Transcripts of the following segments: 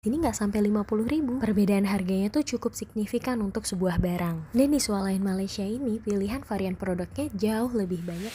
Ini nggak sampai 50.000. Perbedaan harganya tuh cukup signifikan untuk sebuah barang. Dan di swalayan Malaysia ini, pilihan varian produknya jauh lebih banyak.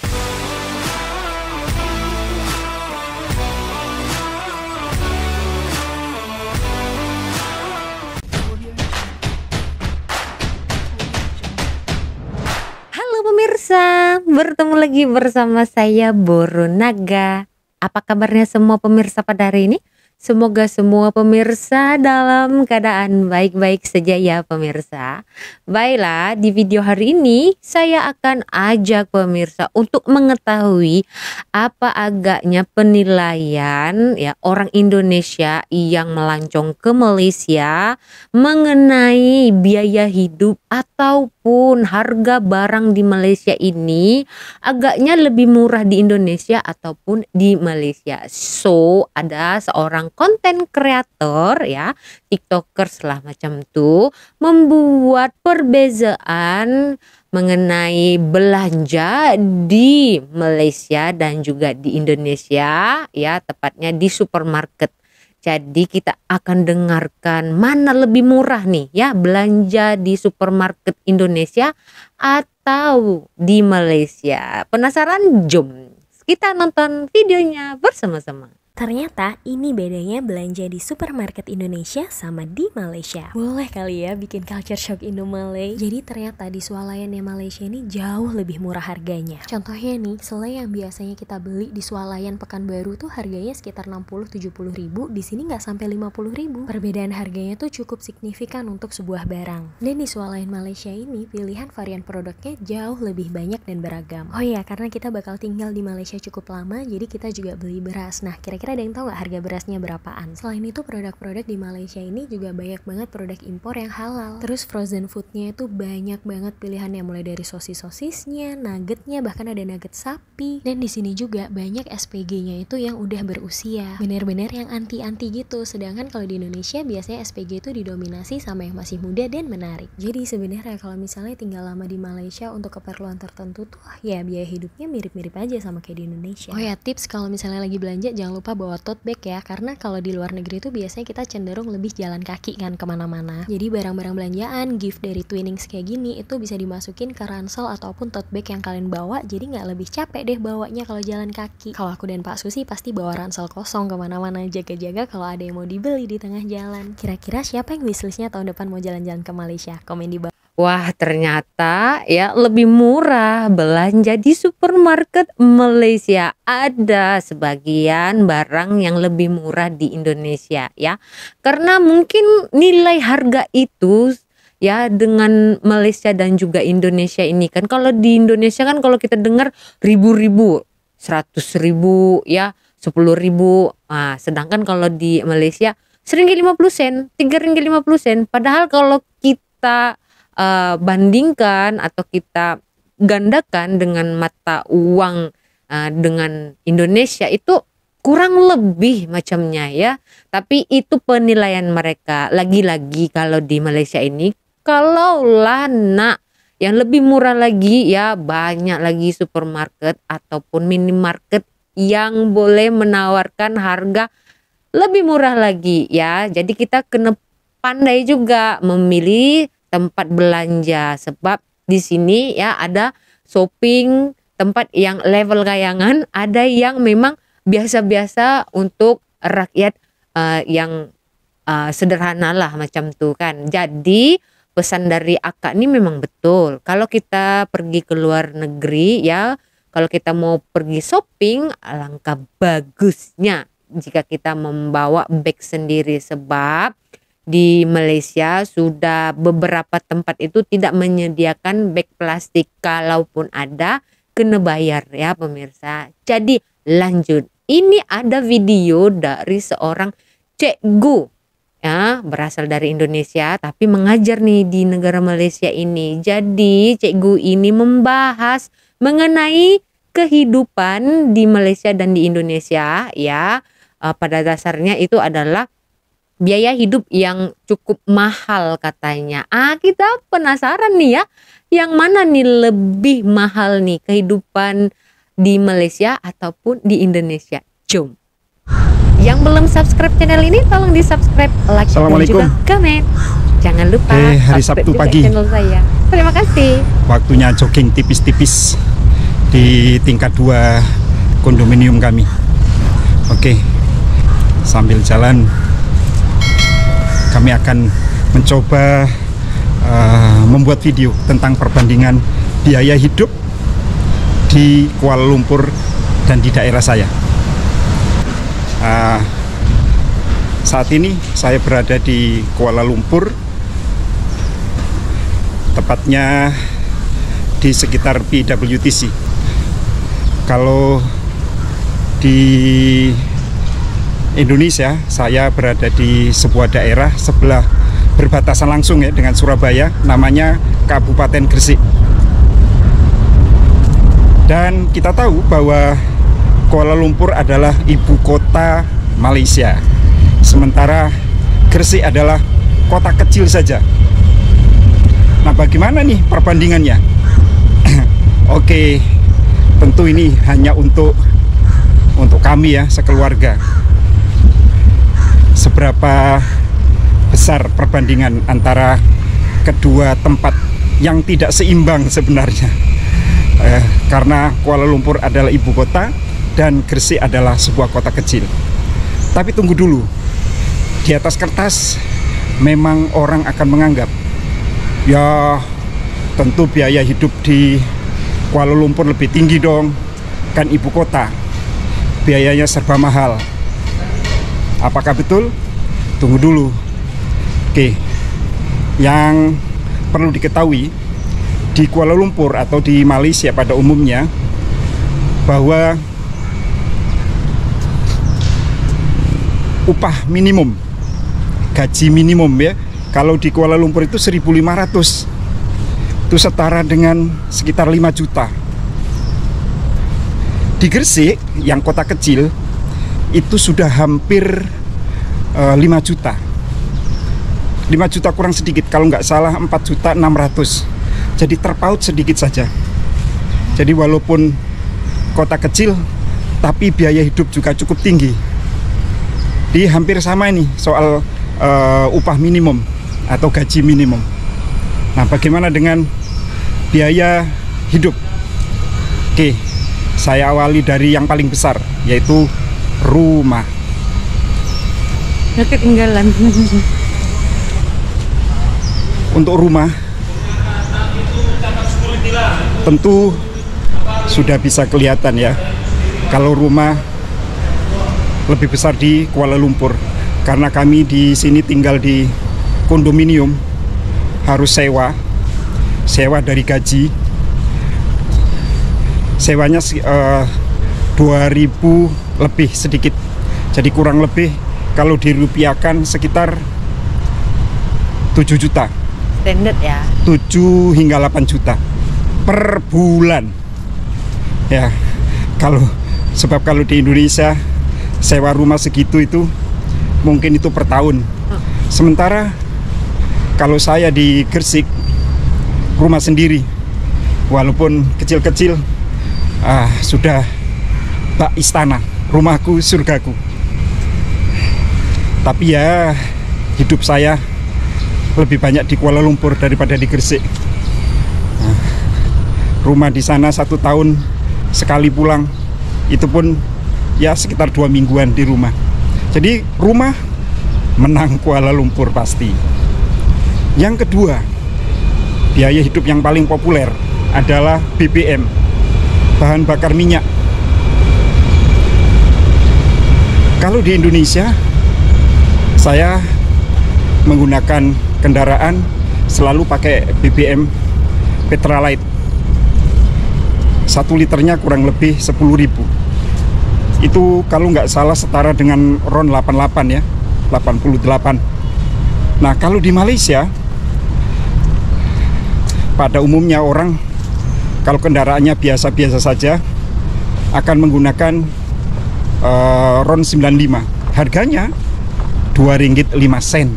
Halo pemirsa, bertemu lagi bersama saya Boro Naga. Apa kabarnya semua pemirsa pada hari ini? Semoga semua pemirsa dalam keadaan baik-baik saja ya pemirsa. Baiklah, di video hari ini saya akan ajak pemirsa untuk mengetahui apa agaknya penilaian ya orang Indonesia yang melancong ke Malaysia mengenai biaya hidup ataupun harga barang di Malaysia ini agaknya lebih murah di Indonesia ataupun di Malaysia. So, ada seorang konten kreator ya, tiktokers lah macam tuh, membuat perbezaan mengenai belanja di Malaysia dan juga di Indonesia ya, tepatnya di supermarket. Jadi kita akan dengarkan mana lebih murah nih ya, belanja di supermarket Indonesia atau di Malaysia. Penasaran? Jom kita nonton videonya bersama-sama. Ternyata ini bedanya belanja di supermarket Indonesia sama di Malaysia. Boleh kali ya bikin culture shock Indo-Malay. Jadi ternyata di swalayan Malaysia ini jauh lebih murah harganya. Contohnya nih, selai yang biasanya kita beli di swalayan Pekanbaru tuh harganya sekitar 60-70 ribu, di sini nggak sampai 50 ribu. Perbedaan harganya tuh cukup signifikan untuk sebuah barang. Dan di swalayan Malaysia ini pilihan varian produknya jauh lebih banyak dan beragam. Oh iya, karena kita bakal tinggal di Malaysia cukup lama, jadi kita juga beli beras. Nah, kira-kira ada yang tahu nggak harga berasnya berapaan? Selain itu, produk-produk di Malaysia ini juga banyak banget produk impor yang halal. Terus frozen foodnya itu banyak banget pilihannya, mulai dari sosis-sosisnya, nuggetnya, bahkan ada nugget sapi. Dan di sini juga banyak SPG-nya itu yang udah berusia, bener-bener yang anti-anti gitu. Sedangkan kalau di Indonesia biasanya SPG itu didominasi sama yang masih muda dan menarik. Jadi sebenarnya kalau misalnya tinggal lama di Malaysia untuk keperluan tertentu tuh ya biaya hidupnya mirip-mirip aja sama kayak di Indonesia. Oh ya, tips kalau misalnya lagi belanja jangan lupa bawa tote bag ya, karena kalau di luar negeri tuh biasanya kita cenderung lebih jalan kaki kan kemana-mana. Jadi barang-barang belanjaan, gift dari Twinings kayak gini itu bisa dimasukin ke ransel ataupun tote bag yang kalian bawa, jadi nggak lebih capek deh bawanya kalau jalan kaki. Kalau aku dan Pak Susi pasti bawa ransel kosong kemana-mana, jaga-jaga kalau ada yang mau dibeli di tengah jalan. Kira-kira siapa yang wishlistnya tahun depan mau jalan-jalan ke Malaysia? Komen di bawah. Wah, ternyata ya lebih murah belanja di supermarket Malaysia. Ada sebagian barang yang lebih murah di Indonesia ya. Karena mungkin nilai harga itu ya dengan Malaysia dan juga Indonesia ini kan, kalau di Indonesia kan kalau kita dengar ribu-ribu, 100.000 ya, 10.000. Nah, sedangkan kalau di Malaysia RM1.50, RM3.50. Padahal kalau kita bandingkan atau kita gandakan dengan mata uang dengan Indonesia itu kurang lebih macamnya ya. Tapi itu penilaian mereka. Lagi-lagi kalau di Malaysia ini, kalaulah nak yang lebih murah lagi ya, banyak lagi supermarket ataupun minimarket yang boleh menawarkan harga lebih murah lagi ya. Jadi kita kena pandai juga memilih tempat belanja, sebab di sini ya ada shopping tempat yang level kayangan, ada yang memang biasa-biasa untuk rakyat yang sederhana lah macam tuh kan. Jadi pesan dari akak ini memang betul. Kalau kita pergi ke luar negeri ya, kalau kita mau pergi shopping, alangkah bagusnya jika kita membawa bag sendiri, sebab di Malaysia sudah beberapa tempat itu tidak menyediakan bag plastik. Kalaupun ada, kena bayar ya pemirsa. Jadi lanjut. Ini ada video dari seorang cikgu ya, berasal dari Indonesia tapi mengajar nih di negara Malaysia ini. Jadi cikgu ini membahas mengenai kehidupan di Malaysia dan di Indonesia ya. Pada dasarnya itu adalah biaya hidup yang cukup mahal katanya. Kita penasaran nih ya, yang mana nih lebih mahal nih, kehidupan di Malaysia ataupun di Indonesia? Jom. Yang belum subscribe channel ini tolong di subscribe, like, dan juga komen. Jangan lupa hari subscribe Sabtu juga pagi. channel saya. Terima kasih. Waktunya jogging tipis-tipis di tingkat 2 kondominium kami. Oke, sambil jalan kami akan mencoba membuat video tentang perbandingan biaya hidup di Kuala Lumpur dan di daerah saya. Saat ini saya berada di Kuala Lumpur, tepatnya di sekitar PWTC. Kalau di Indonesia, saya berada di sebuah daerah sebelah berbatasan langsung ya dengan Surabaya, namanya Kabupaten Gresik. Dan kita tahu bahwa Kuala Lumpur adalah ibu kota Malaysia, sementara Gresik adalah kota kecil saja. Nah, bagaimana nih perbandingannya? Oke, tentu ini hanya untuk kami ya, sekeluarga. Seberapa besar perbandingan antara kedua tempat yang tidak seimbang sebenarnya, karena Kuala Lumpur adalah ibu kota dan Gresik adalah sebuah kota kecil. Tapi tunggu dulu, di atas kertas memang orang akan menganggap, ya tentu biaya hidup di Kuala Lumpur lebih tinggi dong, kan ibu kota, biayanya serba mahal. Apakah betul? Tunggu dulu. Oke, yang perlu diketahui di Kuala Lumpur atau di Malaysia pada umumnya, bahwa upah minimum, gaji minimum ya, kalau di Kuala Lumpur itu 1.500, itu setara dengan sekitar 5 juta. Di Gresik yang kota kecil itu sudah hampir 5 juta. 5 juta kurang sedikit, kalau nggak salah 4.600.000. Jadi terpaut sedikit saja. Jadi walaupun kota kecil, tapi biaya hidup juga cukup tinggi. Di hampir sama ini soal upah minimum atau gaji minimum. Nah, bagaimana dengan biaya hidup? Oke, saya awali dari yang paling besar, yaitu rumah. Ketinggalan. Untuk rumah, tentu sudah bisa kelihatan ya, kalau rumah lebih besar di Kuala Lumpur, karena kami di sini tinggal di kondominium, harus sewa dari gaji. Sewanya 2.000 lebih sedikit, jadi kurang lebih kalau dirupiahkan sekitar 7 juta. Standar ya, 7 hingga 8 juta per bulan ya. Sebab kalau di Indonesia sewa rumah segitu itu mungkin itu per tahun. Sementara kalau saya di Gresik, rumah sendiri, walaupun kecil-kecil, sudah bak istana, rumahku surgaku. Tapi ya, hidup saya lebih banyak di Kuala Lumpur daripada di Gresik. Rumah di sana 1 tahun sekali pulang, itu pun ya sekitar 2 mingguan di rumah. Jadi rumah menang Kuala Lumpur pasti. Yang kedua, biaya hidup yang paling populer adalah BBM, bahan bakar minyak. Kalau di Indonesia, saya menggunakan kendaraan selalu pakai BBM Petralite. 1 liternya kurang lebih 10.000. Itu kalau nggak salah setara dengan RON 88 ya, 88. Nah, kalau di Malaysia, pada umumnya orang kalau kendaraannya biasa-biasa saja akan menggunakan RON 95. Harganya Rp2.05,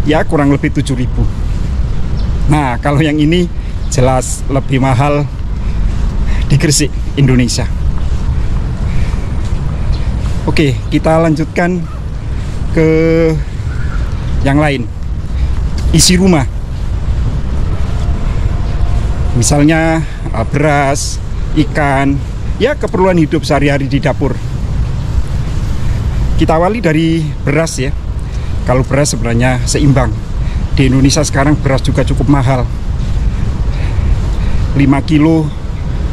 ya kurang lebih 7.000. Nah, kalau yang ini jelas lebih mahal di Gresik, Indonesia. Oke, kita lanjutkan ke yang lain. Isi rumah. Misalnya beras, ikan, ya keperluan hidup sehari-hari di dapur. Kita awali dari beras ya. Kalau beras sebenarnya seimbang. Di Indonesia sekarang beras juga cukup mahal. 5 kilo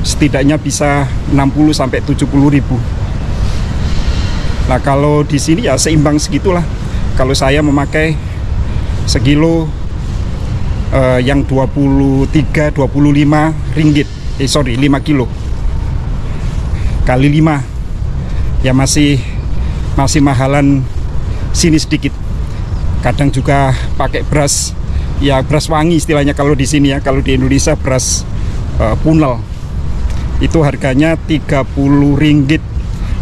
setidaknya bisa 60 sampai 70 ribu. Nah, kalau di sini ya seimbang segitulah. Kalau saya memakai sekilo yang 23-25 ringgit. 5 kilo kali 5 ya masih mahalan sini sedikit. Kadang juga pakai beras ya, beras wangi istilahnya kalau di sini ya. Kalau di Indonesia beras punel itu harganya 30 ringgit.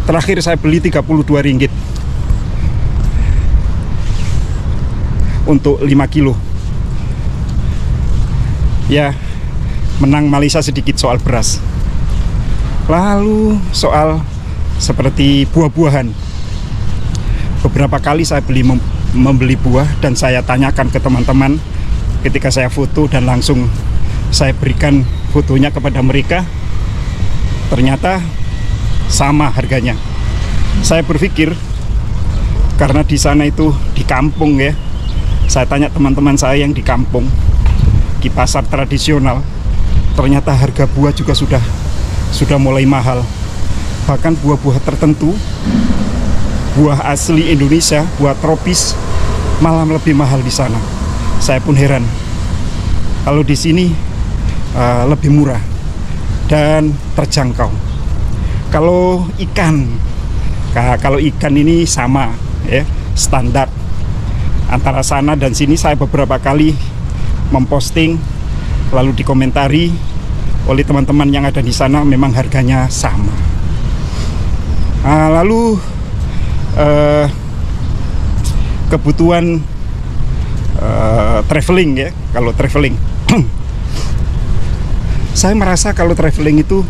Terakhir saya beli 32 ringgit untuk 5 kilo. Ya, menang Malaysia sedikit soal beras. Lalu soal seperti buah-buahan. Beberapa kali saya membeli buah dan saya tanyakan ke teman-teman ketika saya foto dan langsung saya berikan fotonya kepada mereka. Ternyata sama harganya. Saya berpikir karena di sana itu di kampung ya. Saya tanya teman-teman saya yang di kampung, di pasar tradisional, ternyata harga buah juga sudah mulai mahal. Bahkan buah-buah tertentu, buah asli Indonesia, buah tropis, malah lebih mahal di sana. Saya pun heran. Kalau di sini lebih murah dan terjangkau. Kalau ikan ini sama ya, standar antara sana dan sini. Saya beberapa kali memposting lalu dikomentari oleh teman-teman yang ada di sana, memang harganya sama. Lalu kebutuhan traveling ya. Kalau traveling saya merasa kalau traveling itu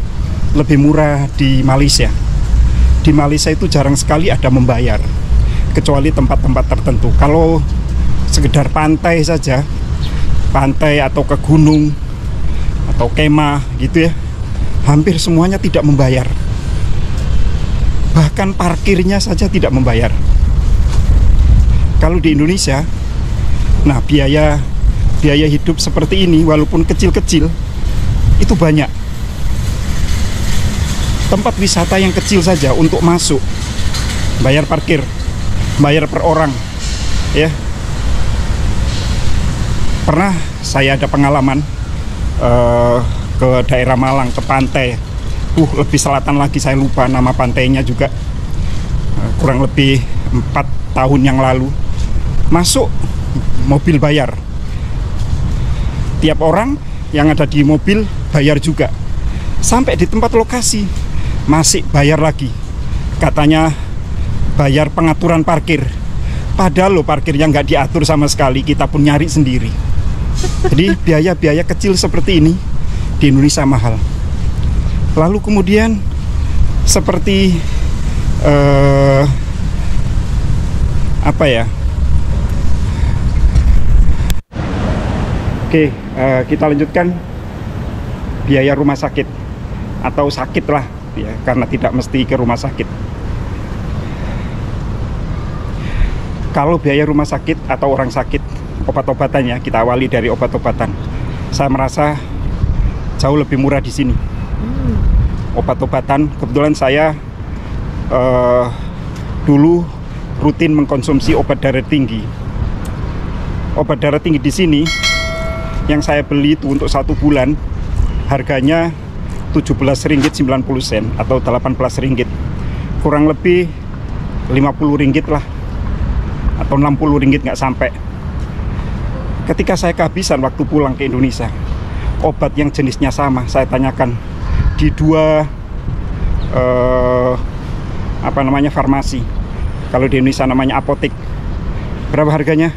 lebih murah di Malaysia. Di Malaysia itu jarang sekali ada membayar, kecuali tempat-tempat tertentu. Kalau sekedar pantai saja, pantai atau ke gunung atau kemah gitu ya, hampir semuanya tidak membayar. Bahkan parkirnya saja tidak membayar. Kalau di Indonesia, nah biaya hidup seperti ini walaupun kecil-kecil itu banyak. Tempat wisata yang kecil saja untuk masuk bayar parkir, bayar per orang ya. Pernah saya ada pengalaman ke daerah Malang, ke pantai lebih selatan lagi, saya lupa nama pantainya juga, kurang lebih 4 tahun yang lalu. Masuk mobil bayar, tiap orang yang ada di mobil bayar juga. Sampai di tempat lokasi masih bayar lagi, katanya bayar pengaturan parkir. Padahal parkirnya nggak diatur sama sekali, kita pun nyari sendiri. Jadi biaya-biaya kecil seperti ini di Indonesia mahal. Lalu kemudian seperti apa ya? Oke, kita lanjutkan biaya rumah sakit atau sakit lah ya, karena tidak mesti ke rumah sakit. Kalau biaya rumah sakit atau orang sakit, obat-obatannya kita awali dari obat-obatan. Saya merasa jauh lebih murah di sini. Obat-obatan, kebetulan saya dulu rutin mengkonsumsi obat darah tinggi. Obat darah tinggi di sini yang saya beli itu untuk 1 bulan harganya 17 ringgit 90 sen atau 18 ringgit, kurang lebih 50 ringgit lah, atau 60 ringgit nggak sampai. Ketika saya kehabisan waktu pulang ke Indonesia, obat yang jenisnya sama, saya tanyakan di 2 farmasi. Kalau di Indonesia namanya apotek. Berapa harganya?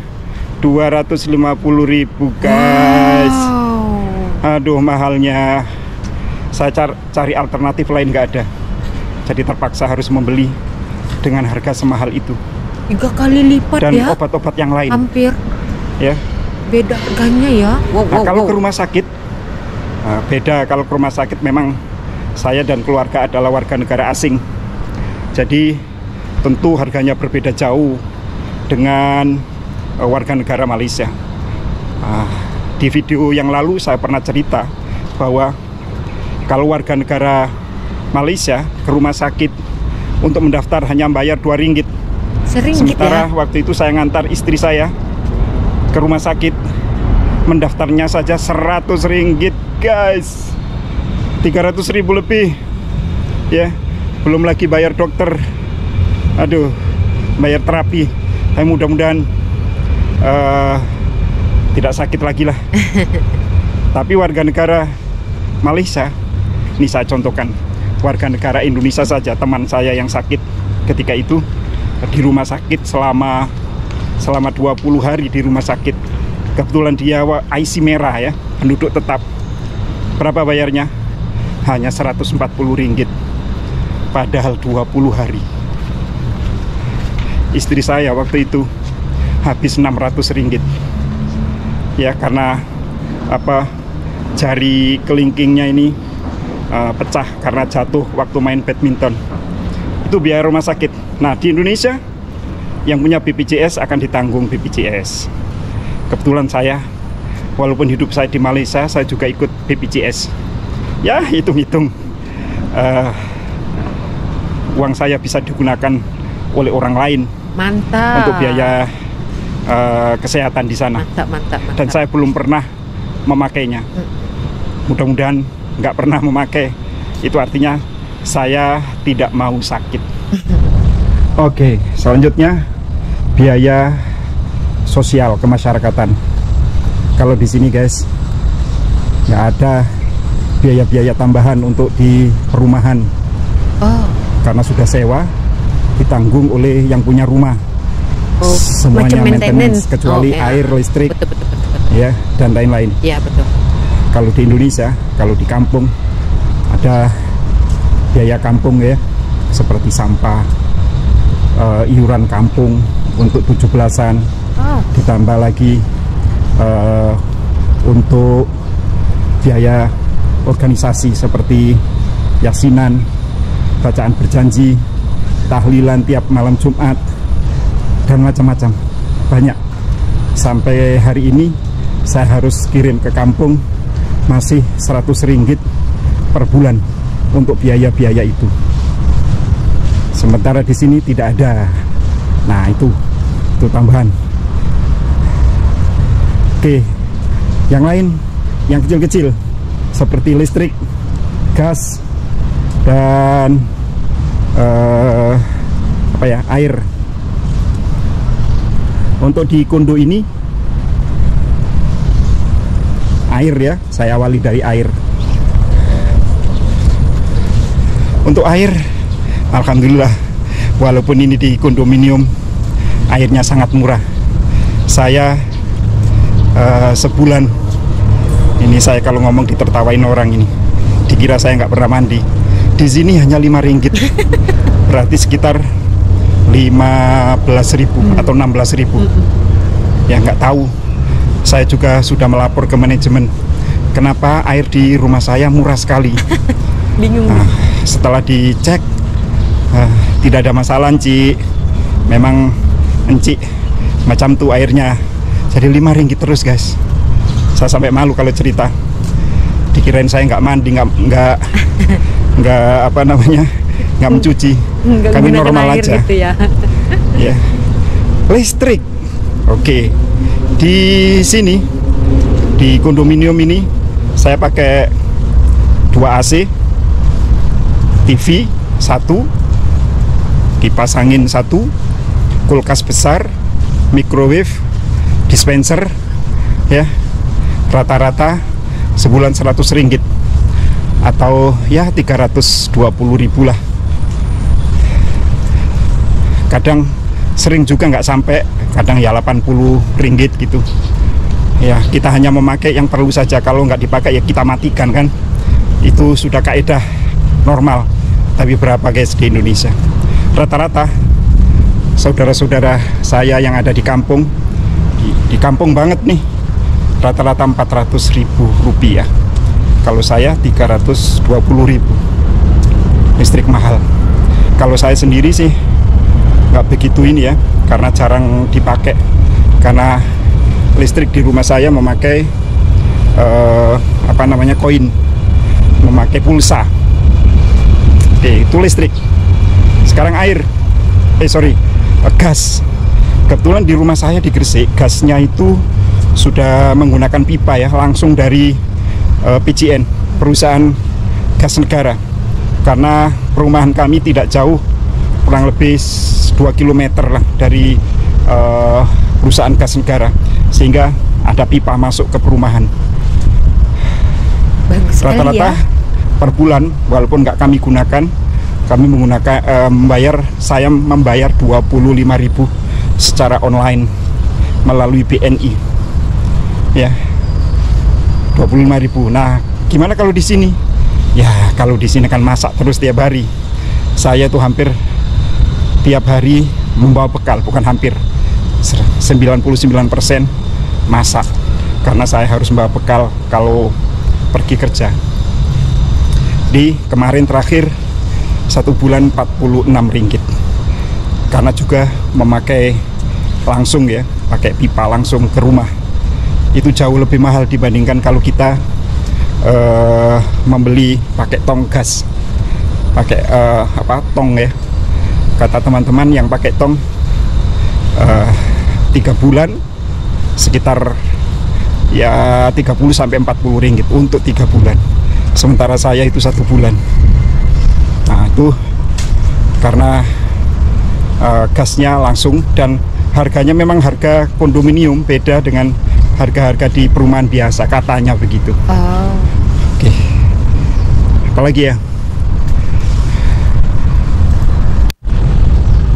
250.000 guys. Aduh, mahalnya. Saya cari alternatif lain nggak ada, jadi terpaksa harus membeli dengan harga semahal itu. 3 kali lipat Dan ya. obat-obat yang lain. Hampir Ya. beda harganya ya. Nah, kalau ke rumah sakit beda. Kalau ke rumah sakit memang saya dan keluarga adalah warga negara asing. Jadi tentu harganya berbeda jauh dengan warga negara Malaysia. Di video yang lalu saya pernah cerita bahwa kalau warga negara Malaysia ke rumah sakit untuk mendaftar hanya bayar RM2. Sementara waktu itu saya ngantar istri saya ke rumah sakit, mendaftarnya saja RM100, guys. 300.000 lebih ya, belum lagi bayar dokter, aduh, bayar terapi. Tapi mudah-mudahan tidak sakit lagi lah. Tapi warga negara Malaysia, ini saya contohkan, warga negara Indonesia saja, teman saya yang sakit ketika itu di rumah sakit selama 20 hari di rumah sakit. Kebetulan dia IC merah ya, penduduk tetap. Berapa bayarnya? Hanya RM140, padahal 20 hari. Istri saya waktu itu habis RM600 ya, karena jari kelingkingnya ini pecah karena jatuh waktu main badminton. Itu biaya rumah sakit. Nah, di Indonesia yang punya BPJS akan ditanggung BPJS. Kebetulan saya, walaupun hidup saya di Malaysia, saya juga ikut BPJS. Ya, hitung-hitung uang saya bisa digunakan oleh orang lain. Mantap. Untuk biaya kesehatan di sana. Mantap. Dan saya belum pernah memakainya. Mudah-mudahan nggak pernah memakai. Itu artinya saya tidak mau sakit. Oke, selanjutnya biaya sosial kemasyarakatan. Kalau di sini guys, nggak ada biaya-biaya tambahan untuk di perumahan. Karena sudah sewa, ditanggung oleh yang punya rumah. Semuanya maintenance, kecuali air, listrik, betul. Ya, dan lain-lain. Ya, betul. Kalau di Indonesia, kalau di kampung ada biaya kampung ya, seperti sampah, iuran kampung untuk 17-an, ditambah lagi untuk biaya organisasi seperti yasinan, bacaan berjanji, tahlilan tiap malam Jumat, dan macam-macam, banyak. Sampai hari ini saya harus kirim ke kampung masih RM100 per bulan untuk biaya-biaya itu. Sementara di sini tidak ada. Nah, itu tambahan. Oke, yang lain, yang kecil-kecil seperti listrik, gas, dan air. Untuk di kondo ini air ya, saya awali dari air. Untuk air, alhamdulillah, walaupun ini di kondominium, airnya sangat murah. Saya sebulan ini, saya kalau ngomong ditertawain orang ini, dikira saya nggak pernah mandi. Di sini hanya RM5, berarti sekitar 15.000 atau 16.000. Ya, nggak tahu. Saya juga sudah melapor ke manajemen, kenapa air di rumah saya murah sekali. Bingung. Nah, setelah dicek, tidak ada masalah, Ci. Memang encik macam tuh airnya. Jadi RM5 terus, guys. Saya sampai malu kalau cerita. Dikirain saya nggak mandi, nggak nggak mencuci. Kami normal aja. Gitu ya. Ya. Listrik. Oke. Di sini, di kondominium ini, saya pakai 2 AC, TV 1, kipas angin 1, kulkas besar, microwave, dispenser, ya. Rata-rata sebulan RM100 atau ya 320.000 lah. Kadang sering juga nggak sampai, kadang ya RM80 gitu. Ya, kita hanya memakai yang perlu saja. Kalau nggak dipakai ya kita matikan kan. Itu sudah kaidah normal. Tapi berapa guys di Indonesia? Rata-rata saudara-saudara saya yang ada di kampung, di kampung banget nih, rata-rata 400.000 rupiah. Kalau saya 320.000. Listrik mahal. Kalau saya sendiri sih nggak begitu ini ya, karena jarang dipakai. Karena listrik di rumah saya memakai koin, memakai pulsa. Oke, itu listrik. Sekarang air, gas. Kebetulan di rumah saya di Gresik, gasnya itu sudah menggunakan pipa ya, langsung dari PGN, perusahaan gas negara. Karena perumahan kami tidak jauh, kurang lebih 2 km lah dari perusahaan gas negara, sehingga ada pipa masuk ke perumahan. Rata-rata per bulan, walaupun nggak kami gunakan, kami menggunakan saya membayar 25.000 secara online melalui BNI ya, 25.000. Nah, gimana kalau di sini? Ya, kalau di sini kan masak terus tiap hari. Saya tuh hampir tiap hari membawa bekal, bukan hampir, 99% masak, karena saya harus membawa bekal kalau pergi kerja. Di kemarin terakhir 1 bulan 46 ringgit, karena juga memakai langsung ya, pakai pipa langsung ke rumah. Itu jauh lebih mahal dibandingkan kalau kita membeli pakai tong gas, pakai tong ya. Kata teman-teman yang pakai tong 3 bulan sekitar ya 30 sampai 40 ringgit untuk 3 bulan. Sementara saya itu 1 bulan. Nah, itu karena gasnya langsung, dan harganya memang harga kondominium, beda dengan harga-harga di perumahan biasa, katanya begitu. Oke. Apalagi ya?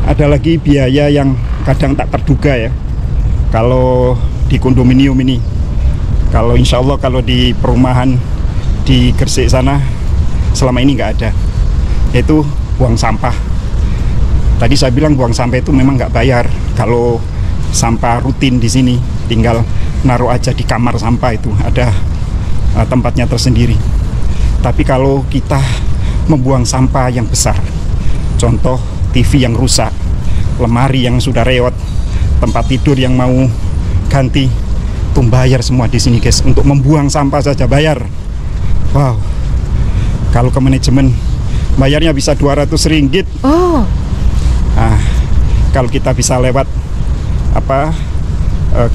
Ada lagi biaya yang kadang tak terduga ya, kalau di kondominium ini. Kalau insya Allah kalau di perumahan di Gresik sana selama ini nggak ada, yaitu buang sampah. Tadi saya bilang buang sampah itu memang nggak bayar. Kalau sampah rutin di sini tinggal naruh aja di kamar sampah, itu ada tempatnya tersendiri. Tapi kalau kita membuang sampah yang besar, contoh TV yang rusak, lemari yang sudah rewet, tempat tidur yang mau ganti, itu bayar semua di sini guys. Untuk membuang sampah saja bayar. Wow. Kalau ke manajemen bayarnya bisa 200 ringgit. Nah, kalau kita bisa lewat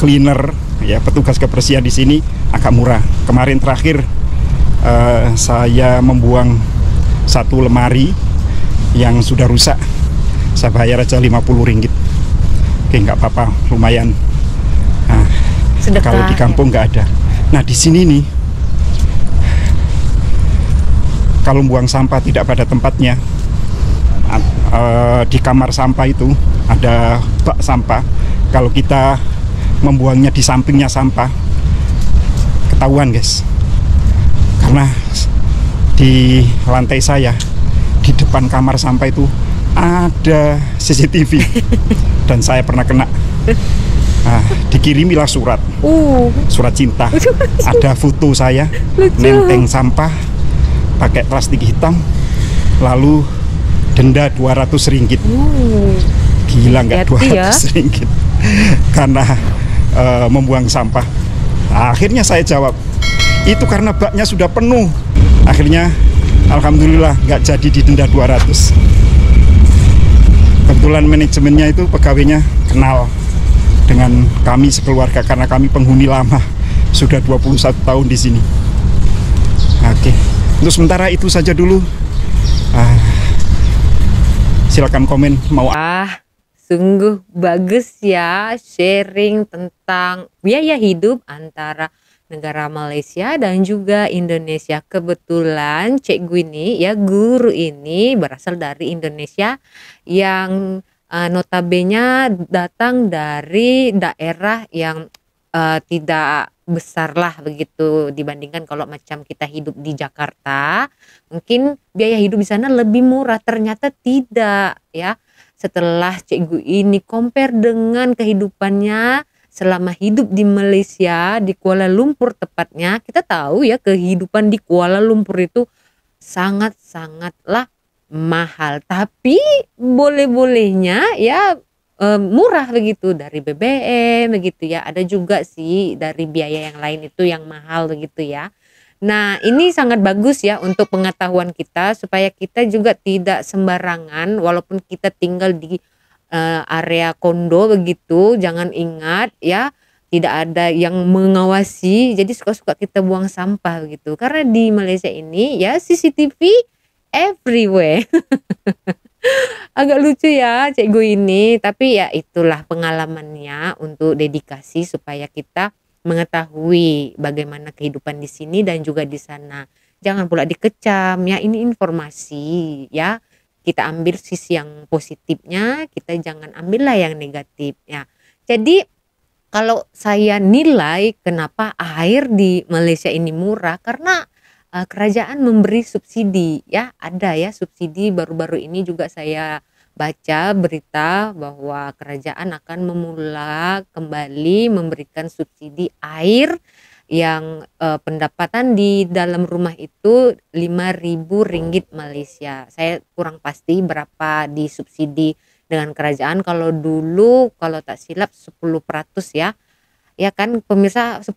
cleaner ya, petugas kebersihan di sini agak murah. Kemarin terakhir saya membuang 1 lemari yang sudah rusak, saya bayar aja 50 ringgit. Oke, nggak apa-apa, lumayan. Nah, kalau di kampung nggak ada. Nah, di sini nih, kalau buang sampah tidak pada tempatnya, di kamar sampah itu ada bak sampah. Kalau kita membuangnya di sampingnya sampah, ketahuan guys, karena di lantai saya, di depan kamar sampah itu ada CCTV dan saya pernah kena. Nah, dikirimilah surat cinta. Ada foto saya nenteng sampah pakai plastik hitam, lalu denda 200 ringgit. Gila nggak 200 ringgit karena membuang sampah. Nah, akhirnya saya jawab, itu karena baknya sudah penuh. Akhirnya alhamdulillah nggak jadi didenda 200. Kebetulan manajemennya itu pegawainya kenal dengan kami sekeluarga, karena kami penghuni lama, sudah 21 tahun di sini. Oke, untuk sementara itu saja dulu. Silakan komen mau. Sungguh bagus ya sharing tentang biaya hidup antara negara Malaysia dan juga Indonesia. Kebetulan cikgu ini ya, guru ini berasal dari Indonesia yang notabene datang dari daerah yang tidak besar lah begitu dibandingkan kalau macam kita hidup di Jakarta. Mungkin biaya hidup di sana lebih murah, ternyata tidak ya. setelah cikgu ini compare dengan kehidupannya selama hidup di Malaysia, di Kuala Lumpur tepatnya, kita tahu ya kehidupan di Kuala Lumpur itu sangat-sangatlah mahal. Tapi boleh-bolehnya ya murah begitu, dari BBM begitu ya. Ada juga sih dari biaya yang lain itu yang mahal begitu ya. Nah, ini sangat bagus ya untuk pengetahuan kita supaya kita juga tidak sembarangan walaupun kita tinggal di area kondo begitu, jangan ingat ya tidak ada yang mengawasi, jadi suka-suka kita buang sampah begitu. Karena di Malaysia ini ya CCTV everywhere. Agak lucu ya cikgu ini, tapi ya itulah pengalamannya untuk dedikasi supaya kita mengetahui bagaimana kehidupan di sini dan juga di sana. Jangan pula dikecam ya, ini informasi ya. Kita ambil sisi yang positifnya, kita jangan ambillah yang negatif ya. Jadi kalau saya nilai kenapa air di Malaysia ini murah, karena kerajaan memberi subsidi ya, ada ya subsidi. Baru-baru ini juga saya baca berita bahwa kerajaan akan memula kembali memberikan subsidi air yang pendapatan di dalam rumah itu RM5.000 Malaysia. Saya kurang pasti berapa disubsidi dengan kerajaan. Kalau dulu kalau tak silap 10% ya. Ya kan pemirsa, 10%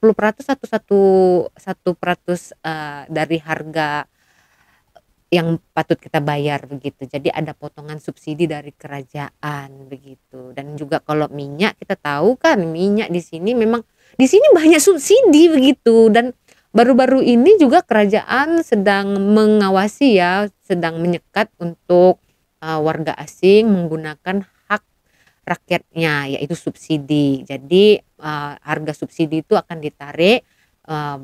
satu peratus dari harga yang patut kita bayar begitu. Jadi ada potongan subsidi dari kerajaan begitu. Dan juga kalau minyak, kita tahu kan minyak di sini memang di sini banyak subsidi begitu. Dan baru-baru ini juga kerajaan sedang mengawasi ya, sedang menyekat untuk warga asing menggunakan hak rakyatnya yaitu subsidi. Jadi harga subsidi itu akan ditarik.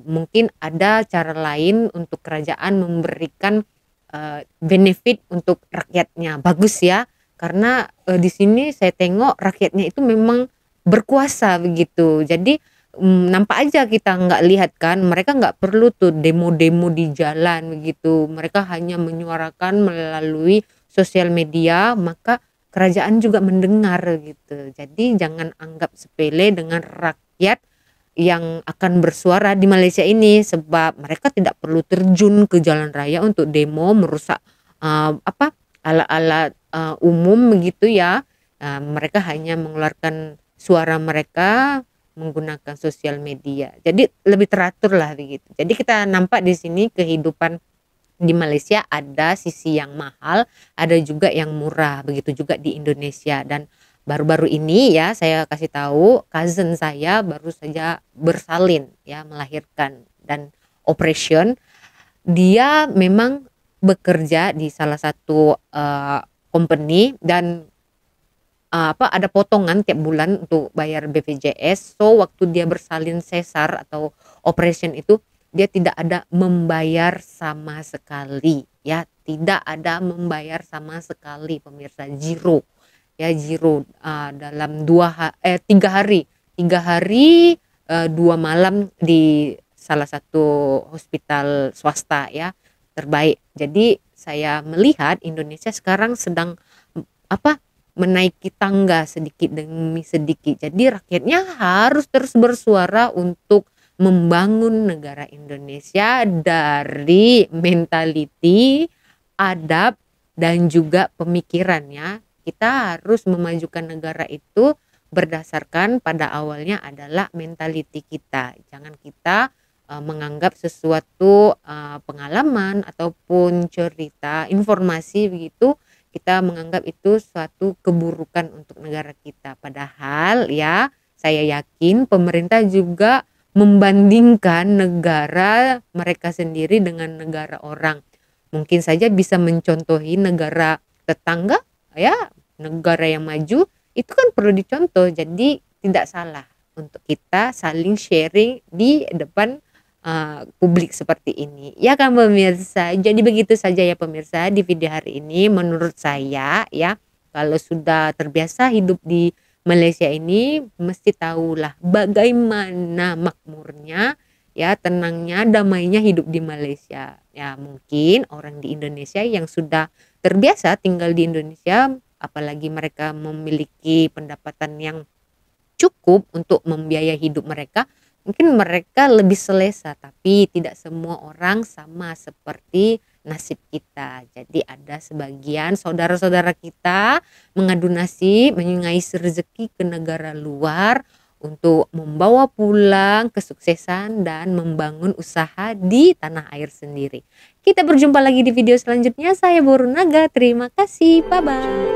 Mungkin ada cara lain untuk kerajaan memberikan benefit untuk rakyatnya. Bagus ya, karena di sini saya tengok rakyatnya itu memang berkuasa begitu. Jadi nampak aja, kita nggak lihat kan, mereka nggak perlu tuh demo-demo di jalan begitu. Mereka hanya menyuarakan melalui sosial media, maka kerajaan juga mendengar gitu. Jadi jangan anggap sepele dengan rakyat yang akan bersuara di Malaysia ini, sebab mereka tidak perlu terjun ke jalan raya untuk demo merusak alat-alat umum begitu ya. Mereka hanya mengeluarkan suara mereka menggunakan sosial media. Jadi lebih teratur lah begitu. Jadi kita nampak di sini kehidupan di Malaysia ada sisi yang mahal, ada juga yang murah, begitu juga di Indonesia. Dan baru-baru ini ya saya kasih tahu, cousin saya baru saja bersalin ya, melahirkan dan operation. Dia memang bekerja di salah satu company dan ada potongan tiap bulan untuk bayar BPJS. So waktu dia bersalin sesar atau operation itu, dia tidak ada membayar sama sekali ya, tidak ada membayar sama sekali pemirsa, zero ya, zero. Dalam 3 hari 2 malam di salah satu hospital swasta ya terbaik. Jadi saya melihat Indonesia sekarang sedang menaiki tangga sedikit demi sedikit. Jadi rakyatnya harus terus bersuara untuk membangun negara Indonesia dari mentality, adab, dan juga pemikirannya. Kita harus memajukan negara itu berdasarkan pada awalnya adalah mentality kita. Jangan kita menganggap sesuatu pengalaman ataupun cerita, informasi begitu, kita menganggap itu suatu keburukan untuk negara kita. Padahal ya, saya yakin pemerintah juga membandingkan negara mereka sendiri dengan negara orang. Mungkin saja bisa mencontohi negara tetangga ya, negara yang maju, itu kan perlu dicontoh. Jadi tidak salah untuk kita saling sharing di depan publik seperti ini ya kan pemirsa. Jadi begitu saja ya pemirsa di video hari ini. Menurut saya ya, kalau sudah terbiasa hidup di Malaysia ini, mesti tahulah bagaimana makmurnya ya, tenangnya, damainya hidup di Malaysia. Ya mungkin orang di Indonesia yang sudah terbiasa tinggal di Indonesia apalagi mereka memiliki pendapatan yang cukup untuk membiayai hidup mereka, mungkin mereka lebih selesa. Tapi tidak semua orang sama seperti nasib kita. Jadi ada sebagian saudara-saudara kita mengadu nasib, mengais rezeki ke negara luar untuk membawa pulang kesuksesan dan membangun usaha di tanah air sendiri. Kita berjumpa lagi di video selanjutnya. Saya Borunaga, terima kasih, bye-bye.